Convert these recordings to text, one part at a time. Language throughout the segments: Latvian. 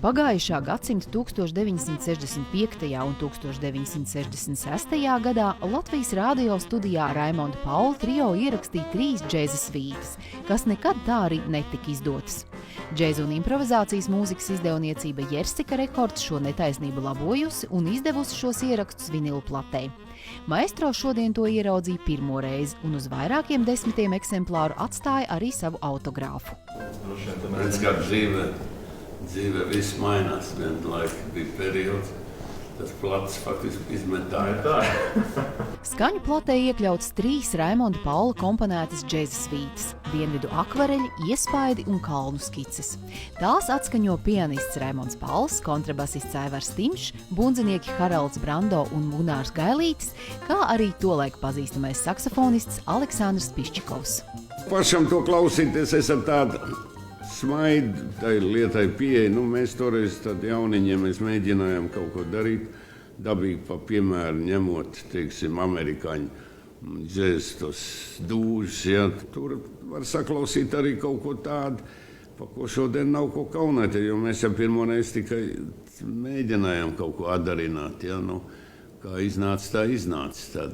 Pagājušā gadsimta 1965. un 1966. gadā Latvijas radio studijā Raimonda Paula trio ierakstīja 3 džēza svītas, kas nekad tā arī netika izdotas. Džēza un improvizācijas mūzikas izdevniecība Jersika Rekords šo netaisnību labojusi un izdevusi šos ierakstus vinilu platē. Maestro šodien to ieraudzīja pirmo reizi un uz vairākiem 10 eksemplāru atstāja arī savu autogrāfu. Redz, kā dzīve viss mainās, vienlaika bija periods, tas plats faktiski izmetāja. Skaņu platē iekļauts 3 Raimonda Paula komponētas džēza svītas, dienvidu akvareļi, iespaidi un kalnu skices. Tās atskaņo pianists Raimonds Pauls, kontrabasists Aivars Timšs, bundzinieki Haralds Brando un Gunārs Gailītis, kā arī tolaik pazīstamais saksofonists Aleksandrs Piščikovs. Pašam to klausīties, es ar tādu smaidu tai lietai pieeja. Mēs toreiz tad jauniņiem mēs mēģinājām kaut ko darīt, dabīgi pa piemēru ņemot, teiksim, amerikāņu džēz tos dūžus, ja. Tur var saklausīt arī kaut ko tādu, pa ko šodien nav ko kaunēt, jo mēs jau pirmoreiz tikai mēģinājām kaut ko atdarināt, ja. Kā iznāca, tā iznāca.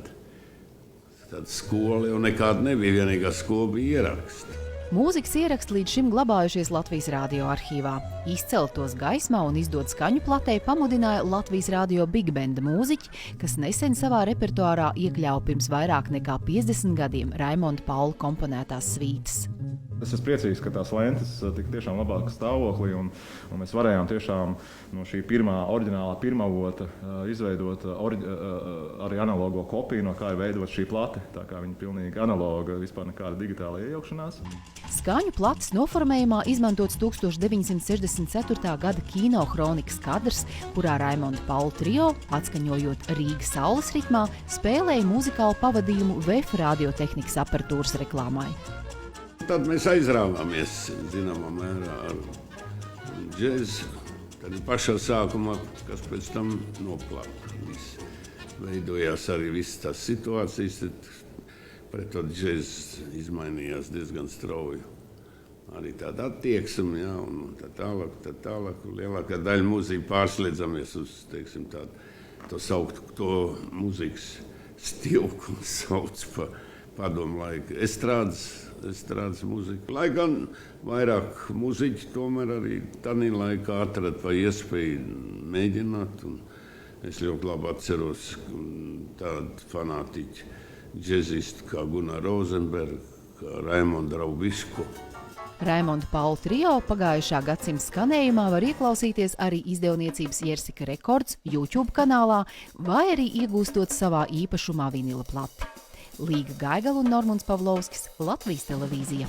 Tad skola jau nekāda nebija, vienīgā skola bija ieraksti. Mūzikas ieraksti līdz šim glabājušies Latvijas radio arhīvā. Izcelt tos gaismā un izdot skaņu platē pamudināja Latvijas radio Big Banda mūziķi, kas nesen savā repertuārā iekļāva pirms vairāk nekā 50 gadiem Raimonda Paula komponētās svītas. Es esmu priecīgs, ka tās lentes tik tiešām labākas stāvoklī, un mēs varējām tiešām no šī oriģinālā pirmavota izveidot arī analogo kopiju, no kā ir veidot šī plate, tā kā viņa pilnīgi analoga, vispār nekāda digitāla iejaukšanās. Skaņu plates noformējumā izmantots 1964. gada kino hronikas kadrs, kurā Raimonda Paula trio, atskaņojot Rīgas saules ritmā, spēlēja muzikālu pavadījumu VF radiotehnikas aparatūras reklāmai. Tad mēs aizrāvāmies, zināmā mērā, ar džēzu. Tad pašā sākumā, kas pēc tam noplaka. Veidojās arī visas tās situācijas, tad pret to džēzu izmainījās diezgan strauji. Arī tāda attieksme, ja, un tā tālāk. Lielākā daļa mūzika pārslēdzamies uz, teiksim, to saukt, to mūzikas stilu, ko sauc pa padomu laiku. Estrādes mūzika. Lai gan vairāk mūziķi tomēr arī tādā laikā atrada pa iespēju mēģināt. Un es ļoti labi atceros tādu fanātiķu džezistu kā Gunārs Rozenbergs, kā Raimonda Raubisko. Raimonda Paula trio pagājušā gadsimta skanējumā var ieklausīties arī izdevniecības Jersika Rekords YouTube kanālā vai arī iegūstot savā īpašumā vinila plati. Līga Gaigala un Normunds Pavlovskis, Latvijas televīzija.